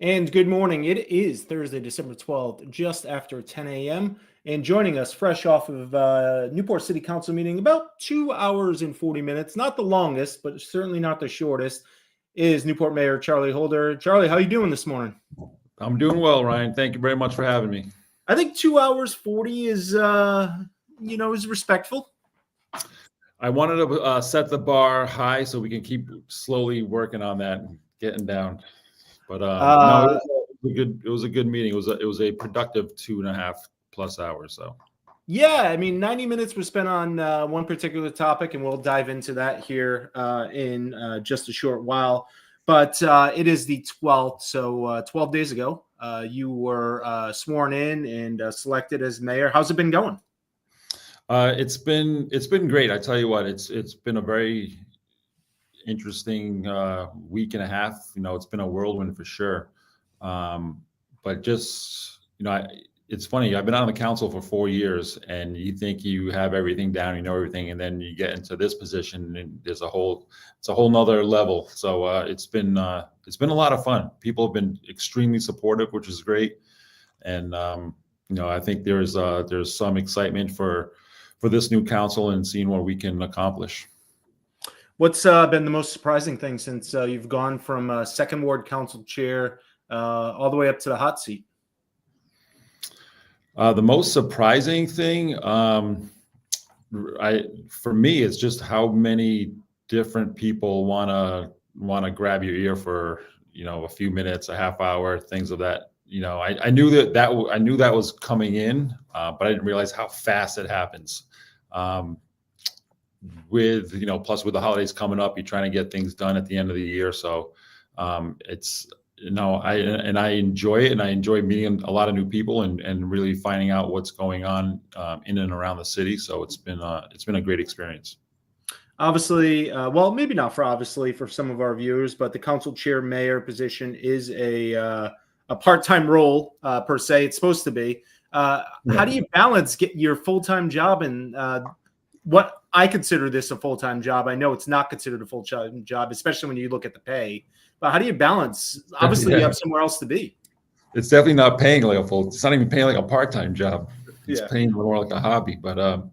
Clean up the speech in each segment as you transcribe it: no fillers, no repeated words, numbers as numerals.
And good morning. It is Thursday, December 12th, just after 10 a.m. And joining us fresh off of Newport City Council meeting, about 2 hours and 40 minutes, not the longest, but certainly not the shortest, is Newport Mayor Charlie Holder. Charlie, how you doing this morning? I'm doing well, Ryan. Thank you very much for having me. I think 2 hours 40 is, is respectful. I wanted to set the bar high so we can keep slowly working on that and getting down. But no, it was a good meeting. It was a productive 2.5+ hours. So yeah, I mean, 90 minutes were spent on one particular topic, and we'll dive into that here in just a short while. But it is the 12th, so 12 days ago, you were sworn in and selected as mayor. How's it been going? It's been great. I tell you what, it's been a very interesting week and a half. It's been a whirlwind for sure. But just it's funny. I've been on the council for 4 years, and you think you have everything down, you know everything, and then you get into this position, and it's a whole nother level. So it's been a lot of fun. People have been extremely supportive, which is great, and I think there's some excitement for this new council and seeing what we can accomplish. What's been the most surprising thing since you've gone from second ward council chair all the way up to the hot seat? The most surprising thing, for me, is just how many different people want to grab your ear for a few minutes, a half hour, things of that. I knew that was coming in, but I didn't realize how fast it happens. With plus with the holidays coming up, you're trying to get things done at the end of the year. So it's I enjoy it, and I enjoy meeting a lot of new people and really finding out what's going on in and around the city. So it's been a great experience. Obviously, well, maybe not for some of our viewers, but the council chair mayor position is a part-time role per se. It's supposed to be. How do you balance get your full-time job and what I consider this a full-time job? I know it's not considered a full-time job, especially when you look at the pay. But how do you balance? Obviously, you have somewhere else to be. It's definitely not paying like a full. It's not even paying like a part-time job. It's paying more like a hobby. But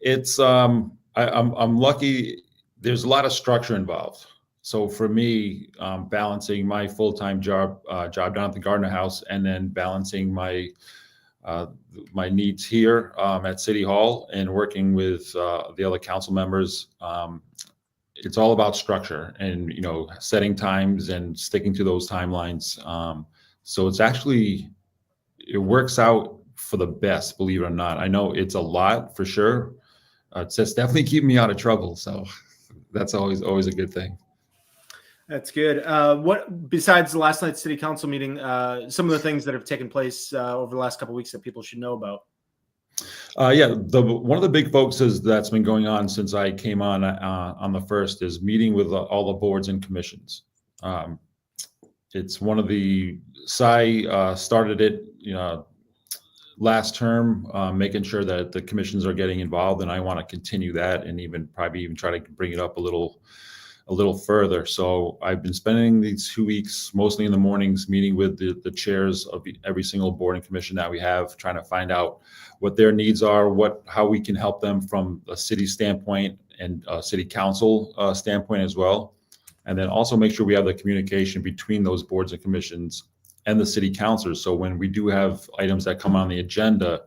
it's I'm lucky. There's a lot of structure involved. So for me, balancing my full-time job down at the Gardner House, and then balancing my needs here at City Hall and working with the other council members, it's all about structure and setting times and sticking to those timelines. So it works out for the best, believe it or not. I know it's a lot for sure. It's just definitely keeping me out of trouble. So that's always a good thing. That's good. What besides the last night's city council meeting, some of the things that have taken place over the last couple of weeks that people should know about? One of the big focuses that's been going on since I came on the 1st is meeting with all the boards and commissions. It's one of the started it last term, making sure that the commissions are getting involved, and I want to continue that and probably even try to bring it up a little further. So I've been spending these 2 weeks, mostly in the mornings, meeting with the chairs of every single board and commission that we have, trying to find out what their needs are, how we can help them from a city standpoint and a city council standpoint as well. And then also make sure we have the communication between those boards and commissions and the city councilors. So when we do have items that come on the agenda,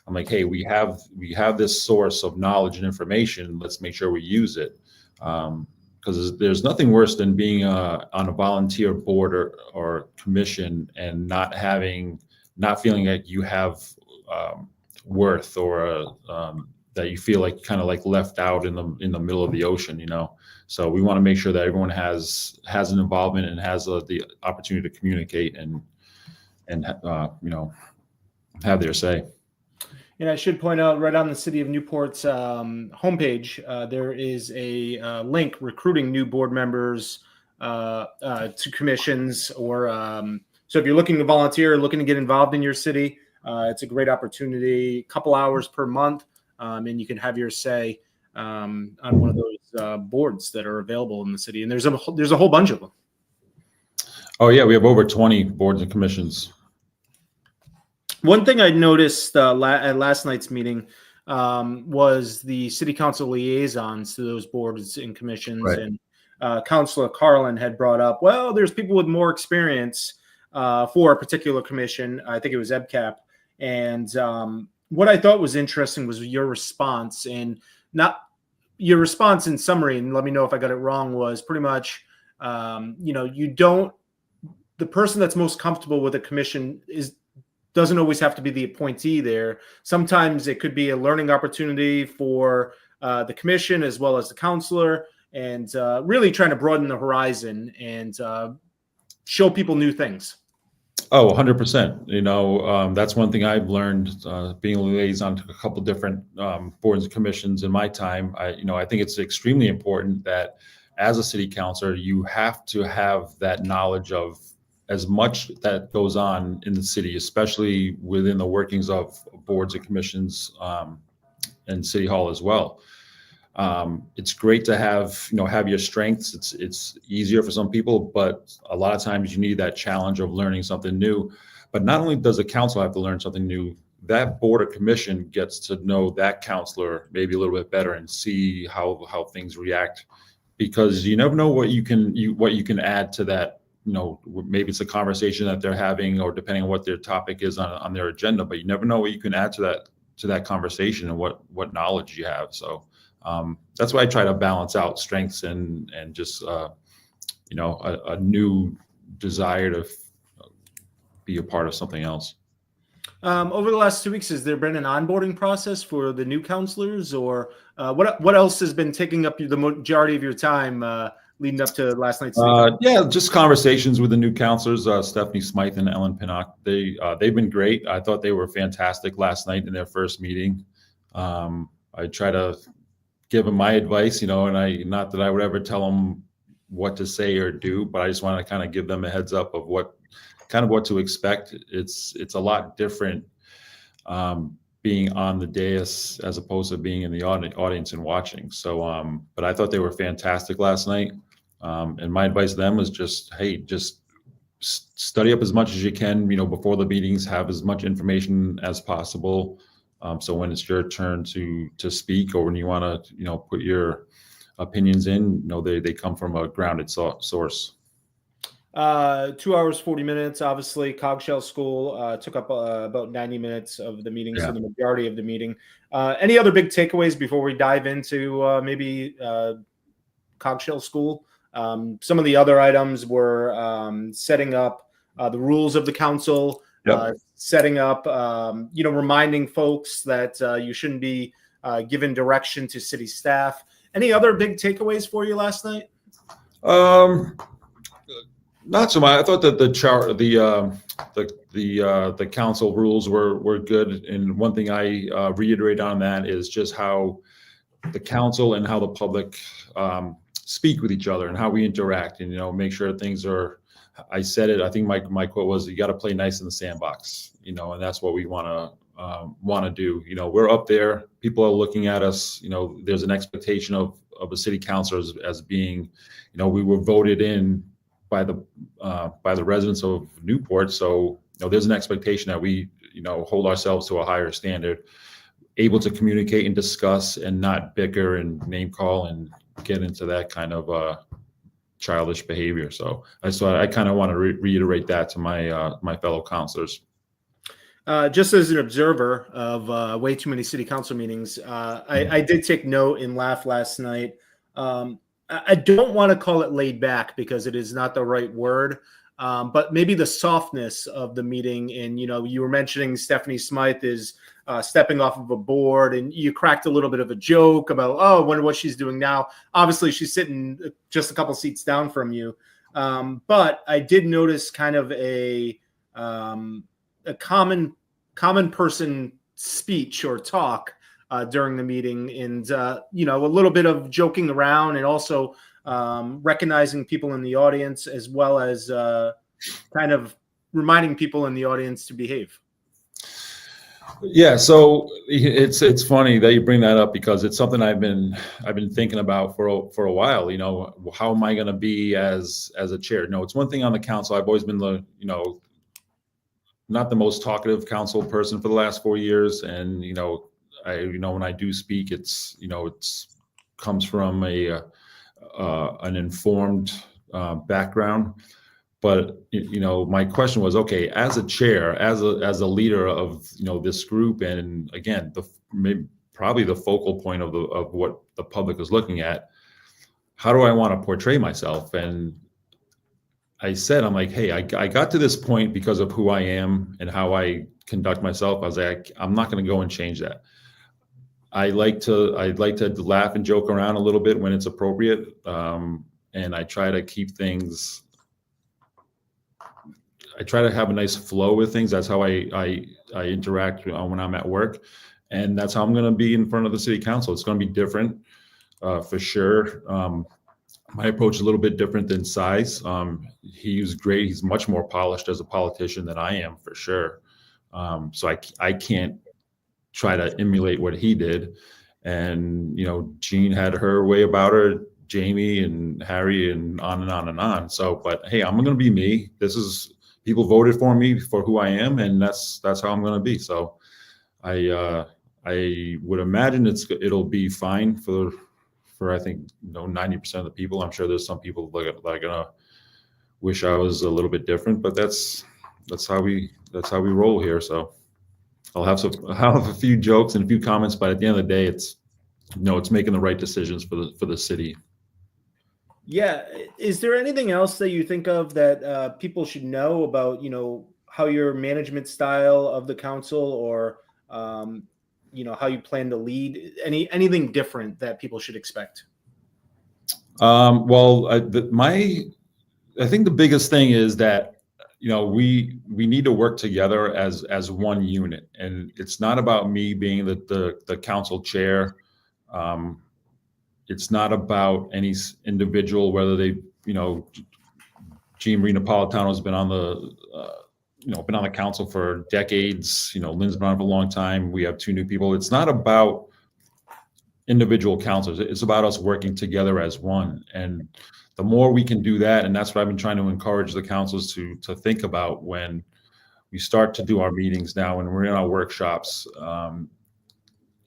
I'm like, hey, we have this source of knowledge and information. Let's make sure we use it. Because there's nothing worse than being on a volunteer board or commission and not feeling like you have worth, or that you feel like kind of like left out in the middle of the ocean. So we want to make sure that everyone has an involvement and has the opportunity to communicate and have their say. And I should point out, right on the City of Newport's homepage, there is a link recruiting new board members to commissions. So if you're looking to volunteer, looking to get involved in your city, it's a great opportunity. Couple hours per month, and you can have your say on one of those boards that are available in the city. And there's a whole bunch of them. Oh yeah, we have over 20 boards and commissions. One thing I noticed at last night's meeting was the city council liaisons to those boards and commissions. Right. And Councilor Carlin had brought up, well, there's people with more experience for a particular commission. I think it was EBCAP. And what I thought was interesting was your response, and not your response in summary, and let me know if I got it wrong, was pretty much, the person that's most comfortable with a commission doesn't always have to be the appointee there. Sometimes it could be a learning opportunity for the commission as well as the counselor, and really trying to broaden the horizon and show people new things. Oh, 100%. That's one thing I've learned being a liaison to a couple different boards and commissions in my time. I think it's extremely important that as a city councilor, you have to have that knowledge of as much that goes on in the city, especially within the workings of boards and commissions and city hall as well. It's great to have your strengths. It's easier for some people, but a lot of times you need that challenge of learning something new. But not only does the council have to learn something new, that board or commission gets to know that counselor maybe a little bit better and see how things react, because you never know what you can add to that. Maybe it's a conversation that they're having, or depending on what their topic is on their agenda, but you never know what you can add to that conversation and what knowledge you have. So that's why I try to balance out strengths and just a new desire to be a part of something else. Over the last 2 weeks, has there been an onboarding process for the new counselors, or what else has been taking up the majority of your time leading up to last night's meeting? Yeah, just conversations with the new counselors, Stephanie Smythe and Ellen Pinnock. They've been great. I thought they were fantastic last night in their first meeting. I try to give them my advice, and not that I would ever tell them what to say or do, but I just want to kind of give them a heads up of what to expect. It's a lot different being on the dais as opposed to being in the audience and watching. So, but I thought they were fantastic last night. And my advice to them was just study up as much as you can, before the meetings, have as much information as possible. So when it's your turn to speak, or when you want to, put your opinions in, they come from a grounded source. 2 hours, 40 minutes. Obviously, Cogshell School took up about 90 minutes of the meeting, so the majority of the meeting. Any other big takeaways before we dive into maybe Cogshell School? Some of the other items were setting up the rules of the council, setting up, reminding folks that you shouldn't be given direction to city staff. Any other big takeaways for you last night? Not so much. I thought that the council rules were good, and one thing I reiterate on that is just how the council and how the public speak with each other and how we interact, and make sure things are. I said it. I think my quote was, "You got to play nice in the sandbox," and that's what we want to do. We're up there. People are looking at us. There's an expectation of a city councilor as being, we were voted in by the residents of Newport. So, there's an expectation that we, hold ourselves to a higher standard, able to communicate and discuss and not bicker and name call and get into that kind of childish behavior. So I kind of want to reiterate that to my fellow councilors. Just as an observer of way too many city council meetings, I did take note and laugh last night. I don't want to call it laid back because it is not the right word, but maybe the softness of the meeting. And, you were mentioning Stephanie Smythe is stepping off of a board, and you cracked a little bit of a joke about, I wonder what she's doing now. Obviously, she's sitting just a couple seats down from you. But I did notice kind of a common person speech or talk during the meeting, and a little bit of joking around, and also recognizing people in the audience, as well as kind of reminding people in the audience to behave. Yeah, so it's funny that you bring that up because it's something I've been thinking about for a while. You know, how am I going to be as a chair? No, it's one thing on the council. I've always been the not the most talkative council person for the last 4 years, and when I do speak, it's comes from an informed background. But my question was, okay, as a chair, as a leader of this group, and again, probably the focal point of what the public is looking at, how do I want to portray myself? And I said, I'm like, hey, I got to this point because of who I am and how I conduct myself. I was like, I'm not going to go and change that. I like to laugh and joke around a little bit when it's appropriate, and I try to keep things. I try to have a nice flow with things. That's how I interact when I'm at work, and that's how I'm going to be in front of the city council. It's going to be different, for sure. My approach is a little bit different than Si's. He's great. He's much more polished as a politician than I am, for sure. So I can't try to emulate what he did. And Jean had her way about her, Jamie and Harry, and on and on and on. So, but hey, I'm going to be me. People voted for me for who I am, and that's how I'm going to be. So I would imagine it'll be fine for I think 90% of the people. I'm sure there's some people that are gonna wish I was a little bit different, but that's how we roll here. So I'll have a few jokes and a few comments, but at the end of the day, it's making the right decisions for the city. Yeah. Is there anything else that you think of that people should know about, how your management style of the council, or, how you plan to lead? Anything different that people should expect? Well, I think the biggest thing is that, we need to work together as one unit, and it's not about me being the council chair. It's not about any individual, whether they, Jean Marie Napolitano has been on the council for decades. Lynn's been on for a long time. We have 2 new people. It's not about individual councilors. It's about us working together as one. And the more we can do that, and that's what I've been trying to encourage the councilors to think about when we start to do our meetings now, and we're in our workshops,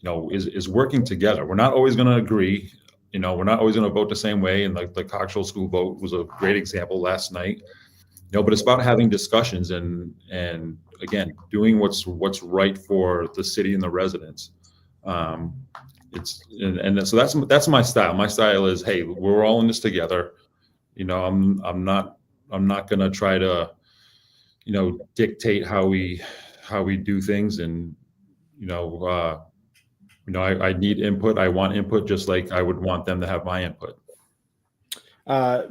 is working together. We're not always going to agree. We're not always going to vote the same way. And like the Coxwell School vote was a great example last night. But it's about having discussions and again, doing what's right for the city and the residents. So that's my style. My style is, hey, we're all in this together. I'm not going to try to, dictate how we do things. And, I need input. I want input, just like I would want them to have my input.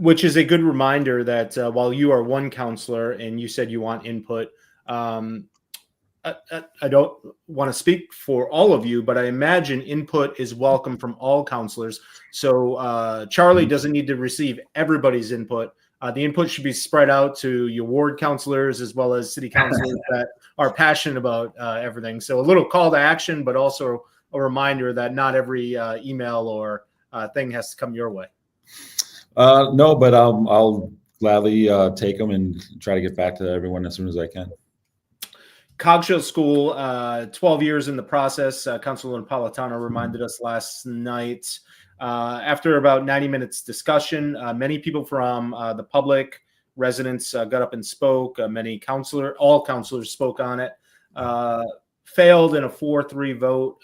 Which is a good reminder that while you are one counselor and you said you want input, I don't want to speak for all of you, but I imagine input is welcome from all counselors. So Charlie doesn't need to receive everybody's input. The input should be spread out to your ward counselors as well as city councilors that are passionate about everything. So a little call to action, but also a reminder that not every email or thing has to come your way. No, but I'll gladly take them and try to get back to everyone as soon as I can. Cogshill School, 12 years in the process. Councilor Napolitano reminded us last night. After about 90 minutes discussion, many people from the public, residents got up and spoke. All counselors spoke on it. Failed in a 4-3 vote.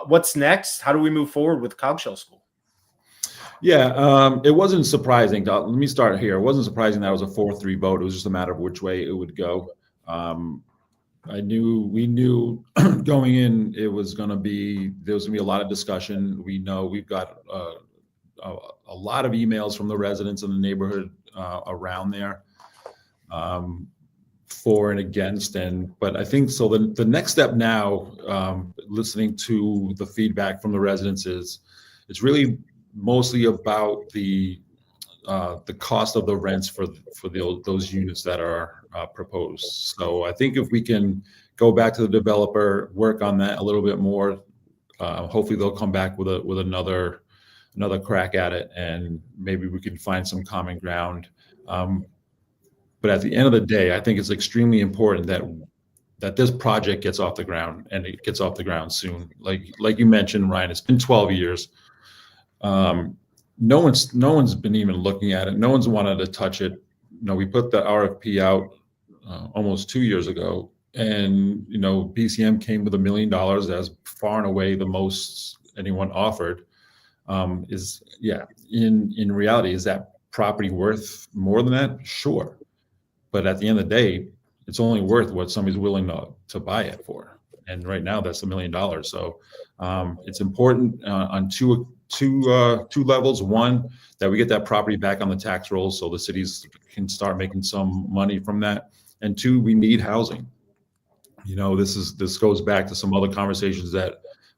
What's next? How do we move forward with Cogshill School? Yeah, it wasn't surprising. Let me start here. It wasn't surprising that it was a 4-3 vote. It was just a matter of which way it would go. We knew going in there was going to be a lot of discussion. We know we've got a lot of emails from the residents in the neighborhood around there, for and against. But I think so. The next step now, listening to the feedback from the residents, is it's really mostly about the the cost of the rents for those units that are proposed. So I think if we can go back to the developer, work on that a little bit more, hopefully they'll come back with another crack at it, and maybe we can find some common ground. But at the end of the day, I think it's extremely important that this project gets off the ground, and it gets off the ground soon. Like you mentioned, Ryan, it's been 12 years. No one's been even looking at it. No one's wanted to touch it. We put the RFP out almost 2 years ago, and BCM came with $1 million. That's far and away the most anyone offered. In reality, is that property worth more than that? Sure, but at the end of the day, it's only worth what somebody's willing to buy it for. And right now, that's $1 million. So it's important on two levels. One, that we get that property back on the tax rolls so the cities can start making some money from that. And two, we need housing. This goes back to some other conversations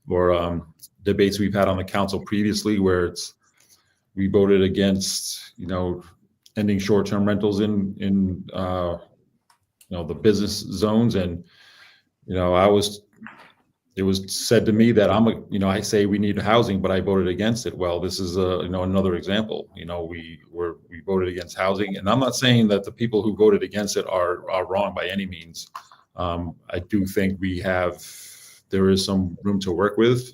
or debates we've had on the council previously, where we voted against ending short-term rentals in the business zones, and it was said to me that I say we need housing, but I voted against it. Well, this is another example. We voted against housing, and I'm not saying that the people who voted against it are wrong by any means. I do think there is some room to work with.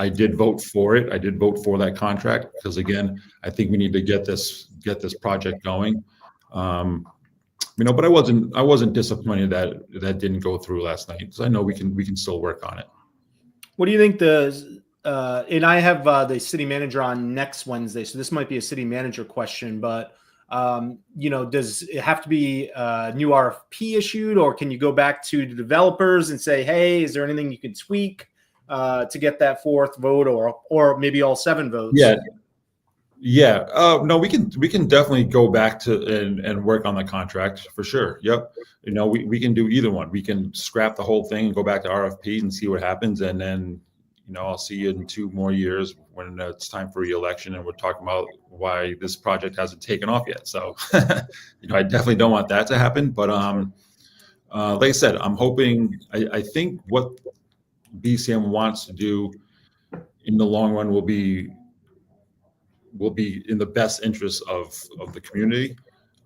I did vote for it. I did vote for that contract because, again, I think we need to get this project going. But I wasn't disappointed that didn't go through last night, because I know we can still work on it. What do you think and I have the city manager on next Wednesday, so this might be a city manager question, but does it have to be a new RFP issued, or can you go back to the developers and say, hey, is there anything you could tweak to get that fourth vote, or maybe all 7 votes? Yeah. No, we can definitely go back to and work on the contract for sure. Yep. We can do either one. We can scrap the whole thing and go back to RFP and see what happens. And then, I'll see you in 2 more years when it's time for re-election, and we're talking about why this project hasn't taken off yet. So, I definitely don't want that to happen. But like I said, I'm hoping, I think what BCM wants to do in the long run will be in the best interest of the community.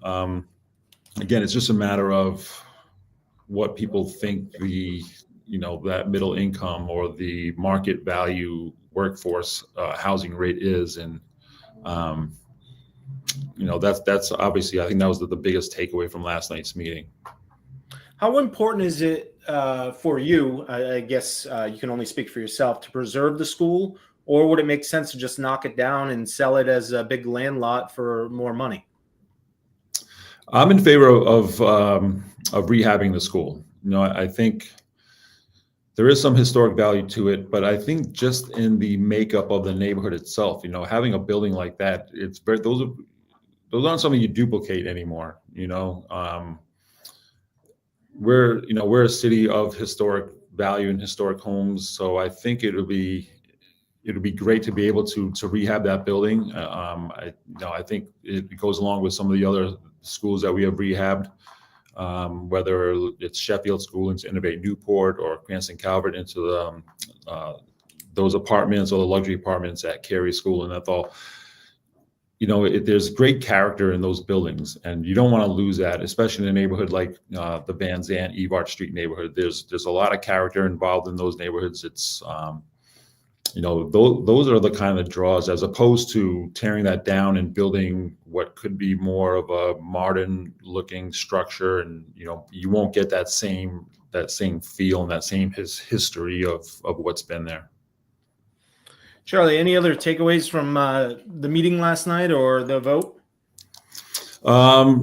Again, it's just a matter of what people think that middle income or the market value workforce housing rate is. And, that's obviously, I think that was the biggest takeaway from last night's meeting. How important is it for you, I guess you can only speak for yourself, to preserve the school? Or would it make sense to just knock it down and sell it as a big land lot for more money? I'm in favor of rehabbing the school. I think there is some historic value to it, but I think just in the makeup of the neighborhood itself, having a building like that, those aren't something you duplicate anymore. We're a city of historic value and historic homes, so I think it would be great to be able to rehab that building. I think it goes along with some of the other schools that we have rehabbed, whether it's Sheffield School into Innovate Newport, or Cranston Calvert into those apartments, or the luxury apartments at Cary School and Ethel. There's great character in those buildings, and you don't want to lose that, especially in a neighborhood like the Van Zandt, Evart Street neighborhood. There's a lot of character involved in those neighborhoods. It's those are the kind of draws, as opposed to tearing that down and building what could be more of a modern looking structure. And, you won't get that same feel and that same history of what's been there. Charlie, any other takeaways from the meeting last night or the vote? My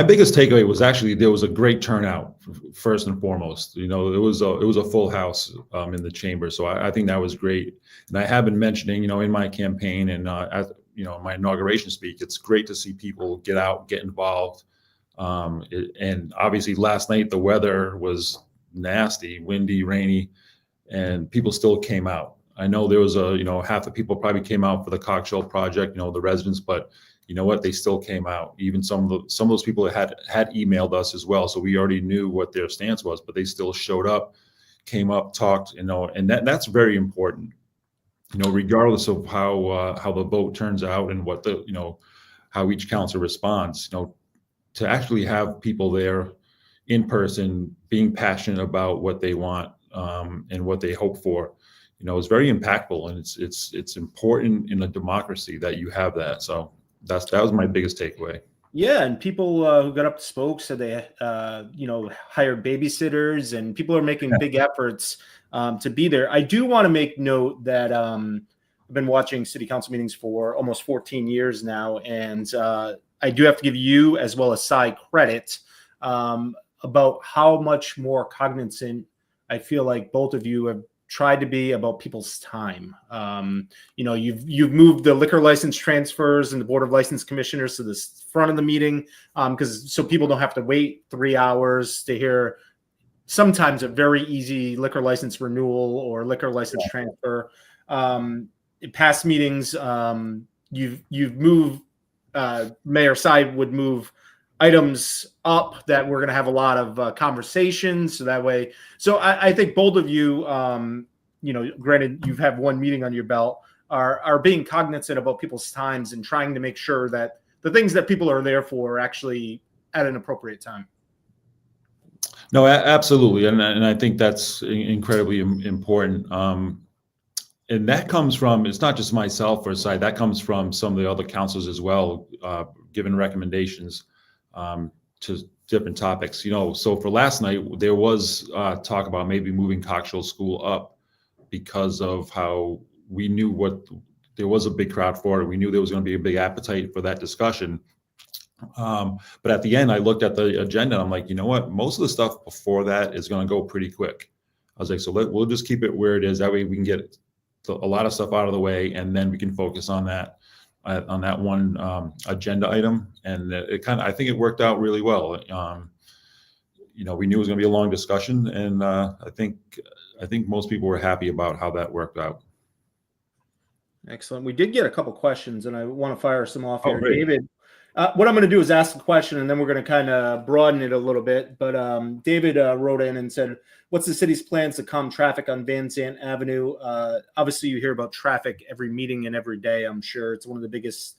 biggest takeaway was actually there was a great turnout. First and foremost, it was a full house in the chamber, so I think that was great. And I have been mentioning, in my campaign and my inauguration speech, it's great to see people get out, get involved. And obviously, last night the weather was nasty, windy, rainy, and people still came out. I know there was half the people probably came out for the cocktail project, the residents, but you know what, they still came out. Even some of those people that had emailed us as well, so we already knew what their stance was, but they still showed up, came up, talked, and that's very important. Regardless of how the vote turns out and what how each council responds, to actually have people there in person being passionate about what they want and what they hope for, is very impactful, and it's important in a democracy that you have that. So that was my biggest takeaway. Yeah, and people who got up to spoke said they hired babysitters, and people are making big efforts to be there. I do want to make note that I've been watching city council meetings for almost 14 years now, and I do have to give you as well as Cy credit about how much more cognizant I feel like both of you have tried to be about people's time. You've moved the liquor license transfers and the board of license commissioners to the front of the meeting so people don't have to wait 3 hours to hear sometimes a very easy liquor license renewal or liquor license transfer. In past meetings, you've moved. Mayor Sy would move items up that we're going to have a lot of conversations. So that way, I think both of you, granted you've had one meeting on your belt, are being cognizant about people's times and trying to make sure that the things that people are there for are actually at an appropriate time. No, absolutely. And I think that's incredibly important. And that comes from, it's not just myself or Sy, that comes from some of the other councils as well, giving recommendations to different topics. So for last night, there was talk about maybe moving cocktail school up because of how we knew there was a big crowd for it. We knew there was going to be a big appetite for that discussion. But at the end, I looked at the agenda and I'm like, you know what? Most of the stuff before that is going to go pretty quick. I was like, so we'll just keep it where it is. That way we can get a lot of stuff out of the way, and then we can focus on that one agenda item. And I think it worked out really well. We knew it was going to be a long discussion, and I think most people were happy about how that worked out. Excellent. We did get a couple questions, and I want to fire some off here. Great. David, what I'm going to do is ask a question, and then we're going to kind of broaden it a little bit. But David wrote in and said, what's the city's plans to calm traffic on Van Zandt Avenue? Obviously, you hear about traffic every meeting and every day, I'm sure. It's one of the biggest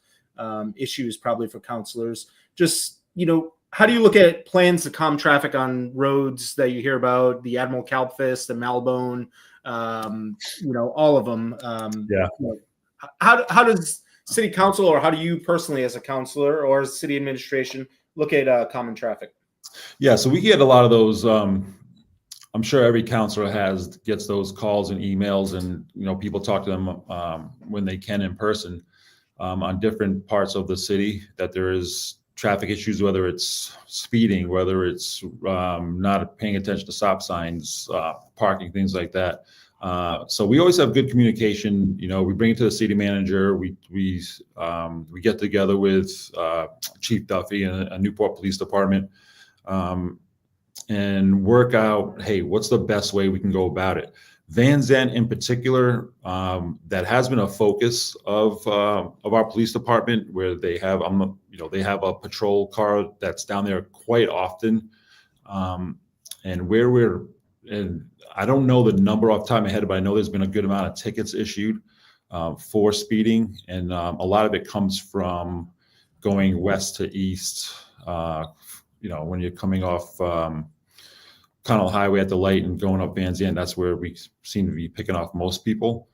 issues probably for councilors. Just, how do you look at plans to calm traffic on roads that you hear about, the Admiral Kalpfist, the Malbone, all of them? How does city council, or how do you personally as a councilor or as city administration look at common traffic? Yeah, so we get a lot of those. I'm sure every councilor gets those calls and emails, and people talk to them when they can in person on different parts of the city that there is traffic issues, whether it's speeding, whether it's not paying attention to stop signs, parking, things like that. So we always have good communication. We bring it to the city manager. We get together with Chief Duffy and a Newport Police Department and work out, hey, what's the best way we can go about it? Van Zandt in particular, that has been a focus of our police department, where they have a patrol car that's down there quite often, and I don't know the number off the top of my head, but I know there's been a good amount of tickets issued for speeding, and a lot of it comes from going west to east. When you're coming off Connell Highway at the light and going up Van Zandt, that's where we seem to be picking off most people.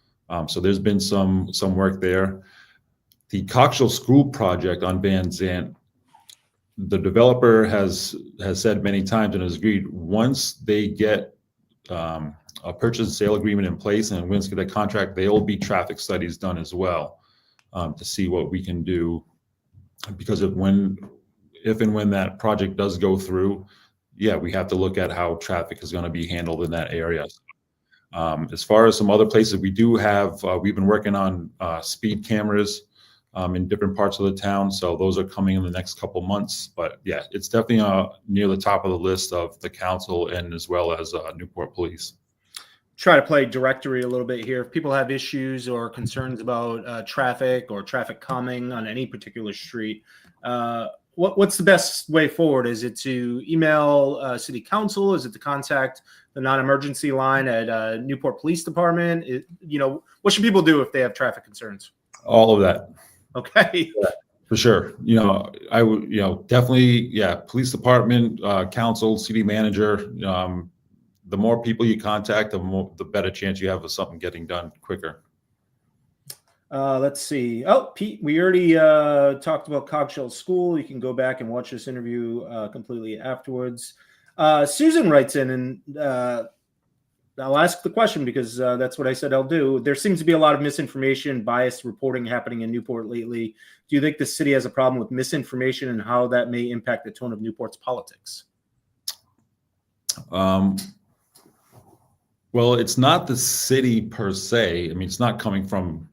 So there's been some work there. The cocktail school project on Van Zandt, the developer has said many times and has agreed, once they get a purchase and sale agreement in place and once get a contract, there will be traffic studies done as well to see what we can do, because if and when that project does go through, we have to look at how traffic is going to be handled in that area. As far as some other places, we've been working on speed cameras in different parts of the town. So those are coming in the next couple months. But yeah, it's definitely near the top of the list of the council and as well as Newport Police. try to play directory a little bit here. If people have issues or concerns about traffic or traffic calming on any particular street, what's the best way forward? Is it to email City Council? Is it to contact the non-emergency line at Newport Police Department? What should people do if they have traffic concerns? All of that. Okay. Yeah, for sure. I would, definitely, police department, council, city manager. The more people you contact, the better chance you have of something getting done quicker. Let's see. Oh, Pete, we already talked about Cogshell School. You can go back and watch this interview completely afterwards. Susan writes in, and I'll ask the question because that's what I said I'll do. There seems to be a lot of misinformation, biased reporting happening in Newport lately. Do you think the city has a problem with misinformation and how that may impact the tone of Newport's politics? Well, it's not the city per se. I mean, it's not coming from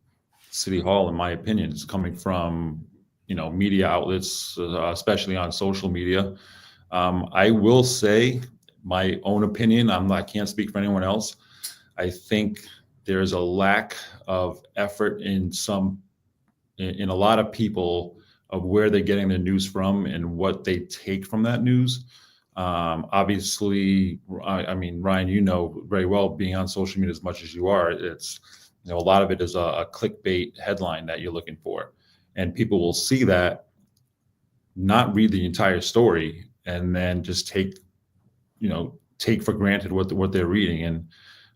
City Hall, in my opinion. It's coming from, media outlets, especially on social media. I will say my own opinion. I can't speak for anyone else. I think there's a lack of effort in a lot of people of where they're getting their news from and what they take from that news. Obviously, I mean, Ryan, you know very well, being on social media as much as you are, it's, a lot of it is a clickbait headline that you're looking for, and people will see that, not read the entire story, and then just take for granted what they're reading. And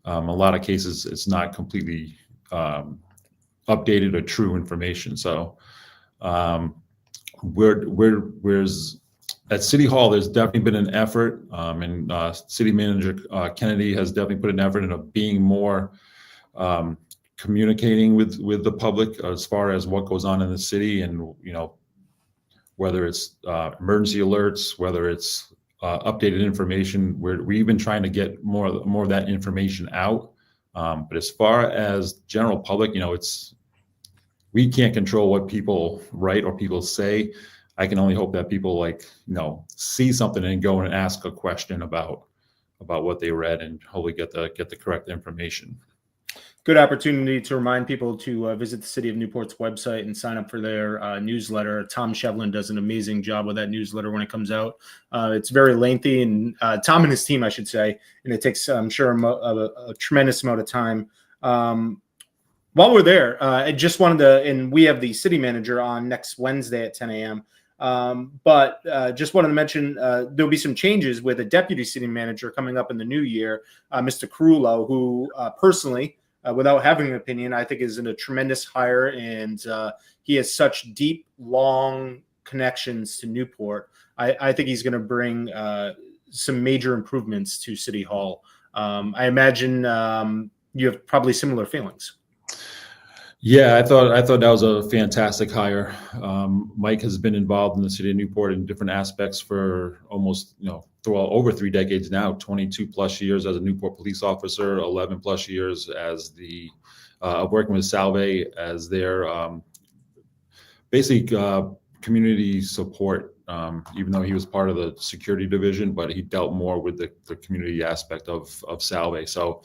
a lot of cases, it's not completely updated or true information. So at City Hall, there's definitely been an effort, and City Manager Kennedy has definitely put an effort into being more communicating with the public as far as what goes on in the city, and whether it's emergency alerts, whether it's updated information. We're even trying to get more of that information out. But as far as general public, we can't control what people write or people say. I can only hope that people see something and go and ask a question about what they read, and hopefully get the correct information. Good opportunity to remind people to visit the City of Newport's website and sign up for their newsletter. Tom Shevlin does an amazing job with that newsletter when it comes out. It's very lengthy, and Tom and his team, I should say, and it takes, I'm sure, a tremendous amount of time. While we're there, I just wanted to, and we have the city manager on next Wednesday at 10 a.m. But just wanted to mention there'll be some changes with a deputy city manager coming up in the new year, Mr. Carullo, who personally, without having an opinion, I think is a tremendous hire, and he has such deep, long connections to Newport. I think he's going to bring some major improvements to City Hall. I imagine you have probably similar feelings. Yeah, I thought that was a fantastic hire. Mike has been involved in the city of Newport in different aspects for almost, over 3 decades now, 22 plus years as a Newport police officer, 11 plus years as working with Salve as their basic community support, even though he was part of the security division, but he dealt more with the community aspect of Salve. So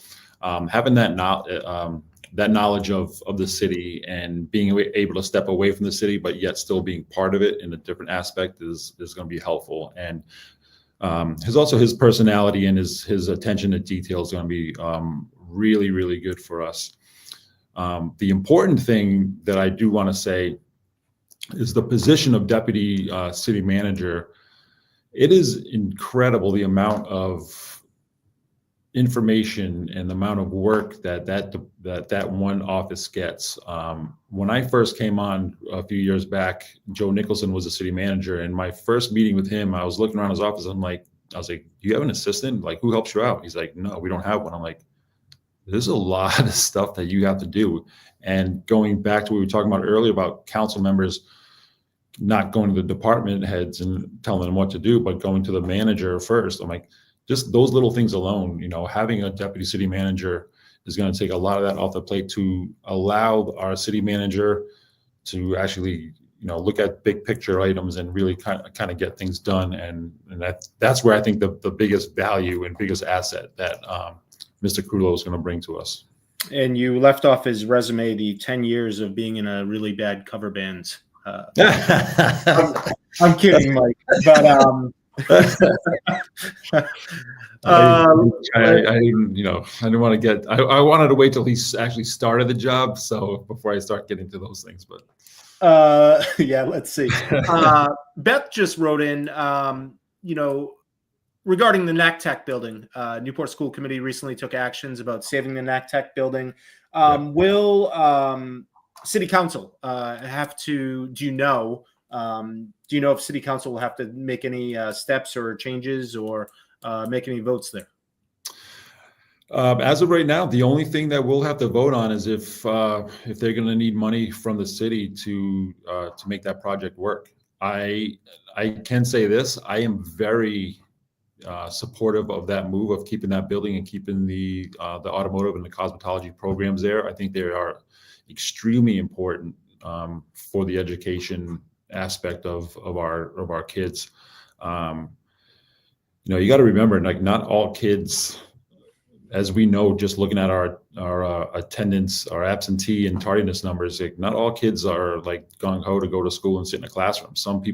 having that knowledge of the city and being able to step away from the city, but yet still being part of it in a different aspect is going to be helpful. And his personality and his attention to detail is going to be really, really good for us. The important thing that I do want to say is the position of deputy city manager. It is incredible the amount of information and the amount of work that one office gets. When I first came on a few years back, Joe Nicholson was the city manager, and my first meeting with him, I was looking around his office. I was like, do you have an assistant? Like, who helps you out? He's like, no, we don't have one. I'm like, there's a lot of stuff that you have to do. And going back to what we were talking about earlier about council members not going to the department heads and telling them what to do, but going to the manager first. I'm like, just those little things alone, having a deputy city manager is going to take a lot of that off the plate to allow our city manager to actually, look at big picture items and really kind of get things done. And that's where I think the biggest value and biggest asset that Mr. Krulo is going to bring to us. And you left off his resume the 10 years of being in a really bad cover band. I'm kidding, Mike. But I didn't, I didn't want to get. I wanted to wait till he actually started the job, so before I start getting to those things. But yeah, let's see. Beth just wrote in, regarding the NACTEC building. Newport School Committee recently took actions about saving the NACTEC building. Will City Council have to? Do you know if City Council will have to make any steps or changes or make any votes there? As of right now, the only thing that we'll have to vote on is if they're going to need money from the city to make that project work. I can say this: I am very supportive of that move of keeping that building and keeping the automotive and the cosmetology programs there. I think they are extremely important for the education aspect of our kids. You got to remember, like, not all kids, as we know, just looking at our attendance, our absentee and tardiness numbers, like, not all kids are like gung ho to go to school and sit in a classroom. Some of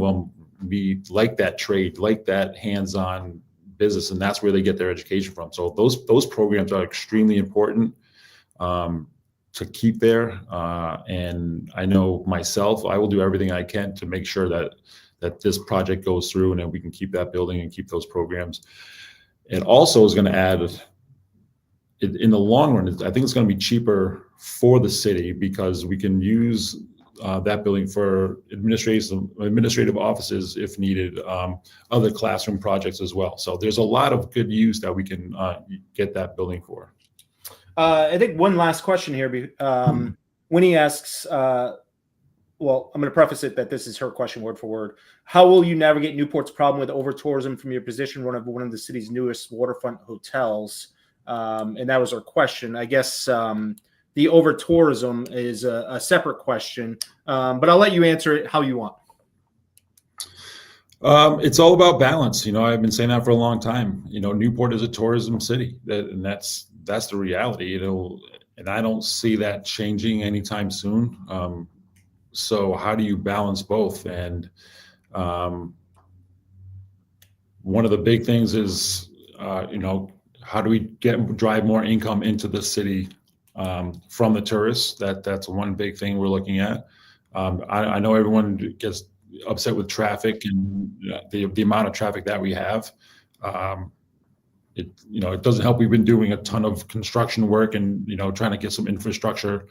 them be like that trade, like that hands-on business, and that's where they get their education from. So those programs are extremely important to keep there. And I know myself, I will do everything I can to make sure that this project goes through and that we can keep that building and keep those programs. It also is going to add, in the long run, I think it's going to be cheaper for the city because we can use that building for administrative offices if needed, other classroom projects as well. So there's a lot of good use that we can get that building for. I think one last question here. Winnie asks, well, I'm going to preface it that this is her question word for word. How will you navigate Newport's problem with over-tourism from your position one of the city's newest waterfront hotels? And that was our question. I guess the over-tourism is a separate question, but I'll let you answer it how you want. It's all about balance. I've been saying that for a long time. Newport is a tourism city, and that's the reality. And I don't see that changing anytime soon. So how do you balance both? And one of the big things is, how do we drive more income into the city from the tourists? That's one big thing we're looking at. I know everyone gets upset with traffic and the amount of traffic that we have. It doesn't help. We've been doing a ton of construction work and trying to get some infrastructure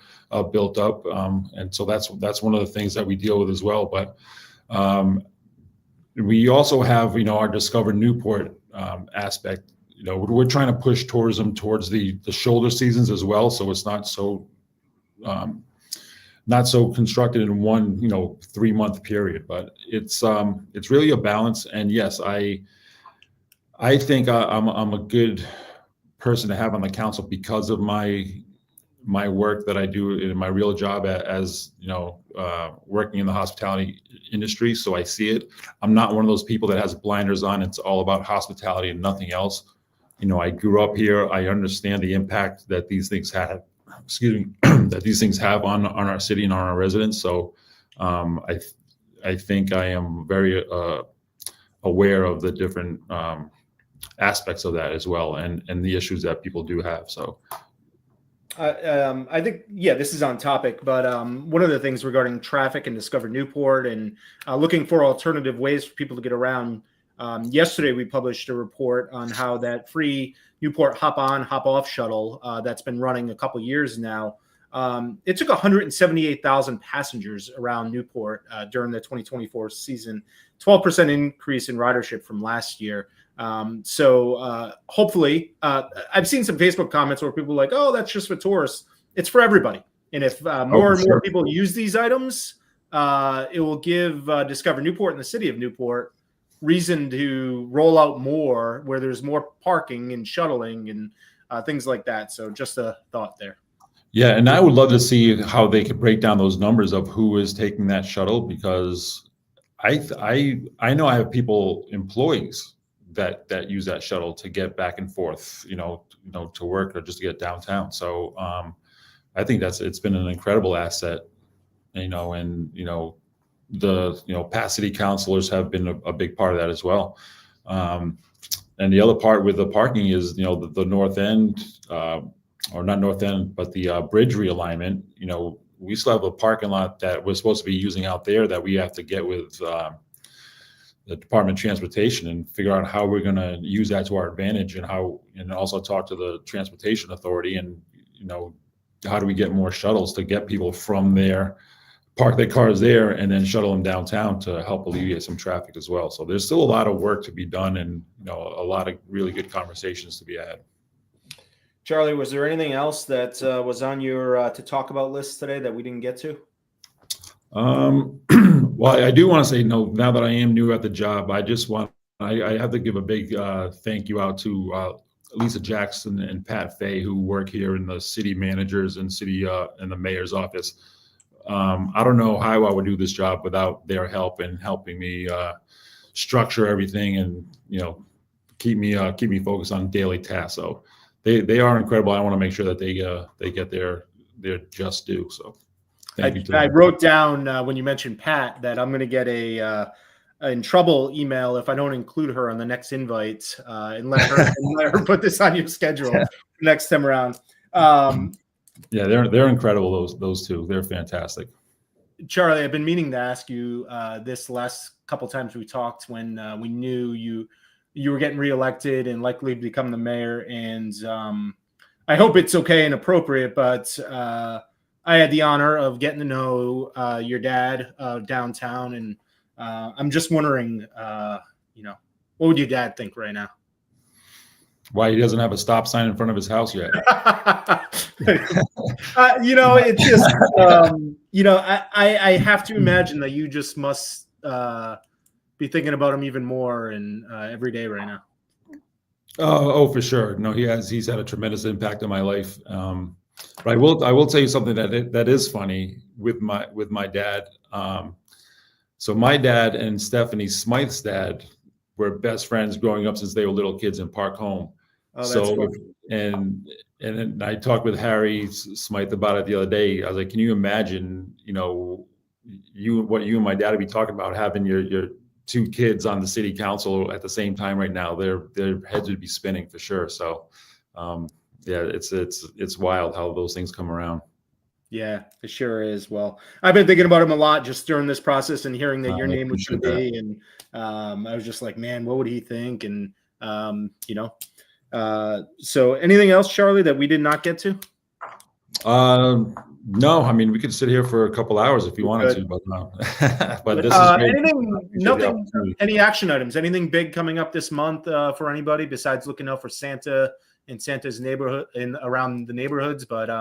built up, and so that's one of the things that we deal with as well. But we also have our Discover Newport aspect. We're trying to push tourism towards the shoulder seasons as well, so it's not so constructed in one 3-month period. But it's really a balance. And yes, I think I'm a good person to have on the council because of my work that I do in my real job as working in the hospitality industry. So I see it. I'm not one of those people that has blinders on. It's all about hospitality and nothing else. I grew up here. I understand the impact that these things have. That these things have on our city and on our residents. So I think I am very aware of the different aspects of that as well, and the issues that people do have. So I think, this is on topic, but one of the things regarding traffic and Discover Newport and looking for alternative ways for people to get around. Yesterday, we published a report on how that free Newport hop on, hop off shuttle that's been running a couple years now. It took 178,000 passengers around Newport during the 2024 season, 12% increase in ridership from last year. So hopefully, I've seen some Facebook comments where people are like, oh, that's just for tourists. It's for everybody. And if more people use these items, it will give Discover Newport and the city of Newport reason to roll out more where there's more parking and shuttling and things like that. So just a thought there. Yeah, and I would love to see how they could break down those numbers of who is taking that shuttle, because I know I have employees that use that shuttle to get back and forth, to work or just to get downtown. So I think it's been an incredible asset, and the past city councilors have been a big part of that as well. And the other part with the parking is, the north end, or not north end, but the bridge realignment. We still have a parking lot that we're supposed to be using out there that we have to get with the Department of Transportation and figure out how we're going to use that to our advantage, and also talk to the Transportation Authority, and how do we get more shuttles to get people from there, park their cars there, and then shuttle them downtown to help alleviate some traffic as well. So there's still a lot of work to be done, and a lot of really good conversations to be had. Charlie, was there anything else that was on your to talk about list today that we didn't get to? Well, I do want to say, now that I am new at the job, I have to give a big thank you out to Lisa Jackson and Pat Fay, who work here in the city managers and in the mayor's office. I don't know how I would do this job without their help in helping me structure everything and keep me focused on daily tasks. So they are incredible. I want to make sure that they get their just due. So thank you. I wrote down when you mentioned Pat that I'm going to get a in trouble email if I don't include her on the next invite, and let her put this on your schedule next time around. Yeah, they're incredible. Those two, they're fantastic. Charlie, I've been meaning to ask you this last couple times we talked, when we knew you were getting reelected and likely to become the mayor. And I hope it's okay and appropriate, but I had the honor of getting to know your dad downtown, and I'm just wondering, what would your dad think right now? Why he doesn't have a stop sign in front of his house yet? It's just, I have to imagine that you just must be thinking about him even more and every day right now. Oh, for sure. No, he's had a tremendous impact on my life. But I will tell you something that is funny with my dad. So my dad and Stephanie Smythe's dad were best friends growing up since they were little kids in Park Home. Oh, that's cool. And I talked with Harry Smythe about it the other day. I was like, can you imagine, what you and my dad would be talking about, having your two kids on the city council at the same time right now? Their heads would be spinning for sure. So, yeah, it's wild how those things come around. Yeah, it sure is. Well, I've been thinking about him a lot just during this process and hearing that your name was going to be, and I was just like, man, what would he think? And so anything else, Charlie, that we did not get to? No, I mean, we could sit here for a couple hours if you wanted to, but but this is any action items, anything big coming up this month for anybody besides looking out for Santa in Santa's neighborhood and around the neighborhoods, but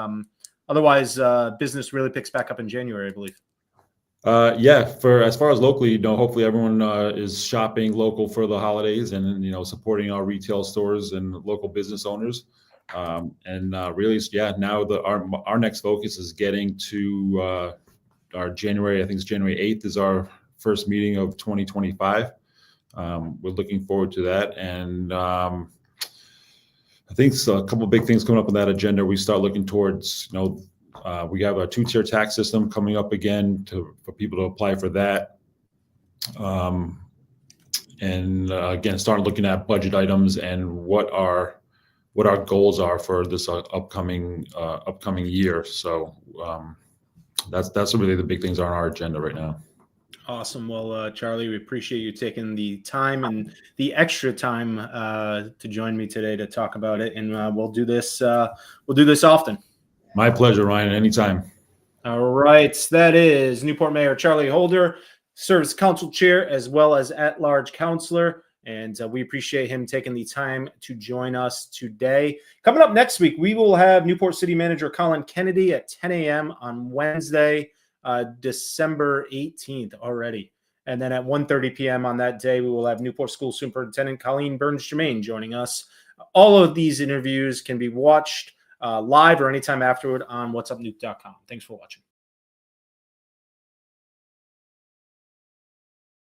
otherwise business really picks back up in January, I believe. Yeah, for as far as locally, hopefully everyone is shopping local for the holidays, and supporting our retail stores and local business owners. And really, yeah, now our next focus is getting to our January. I think it's January 8th is our first meeting of 2025. We're looking forward to that, and I think a couple of big things coming up on that agenda. We start looking towards, we have a 2-tier tax system coming up again for people to apply for that. And again, start looking at budget items and what our goals are for this upcoming year. So that's really the big things on our agenda right now. Awesome. Well, Charlie, we appreciate you taking the time and the extra time to join me today to talk about it, and we'll do this often. My pleasure, Ryan. Anytime. All right, that is Newport Mayor Charlie Holder, serves council chair as well as at-large councilor, and we appreciate him taking the time to join us today. Coming up next week, we will have Newport City Manager Colin Kennedy at 10 a.m. on Wednesday, December 18th already. And then at 1:30 p.m. on that day, we will have Newport School Superintendent Colleen Jermain joining us. All of these interviews can be watched live or anytime afterward on What'sUpNewp.com. Thanks for watching.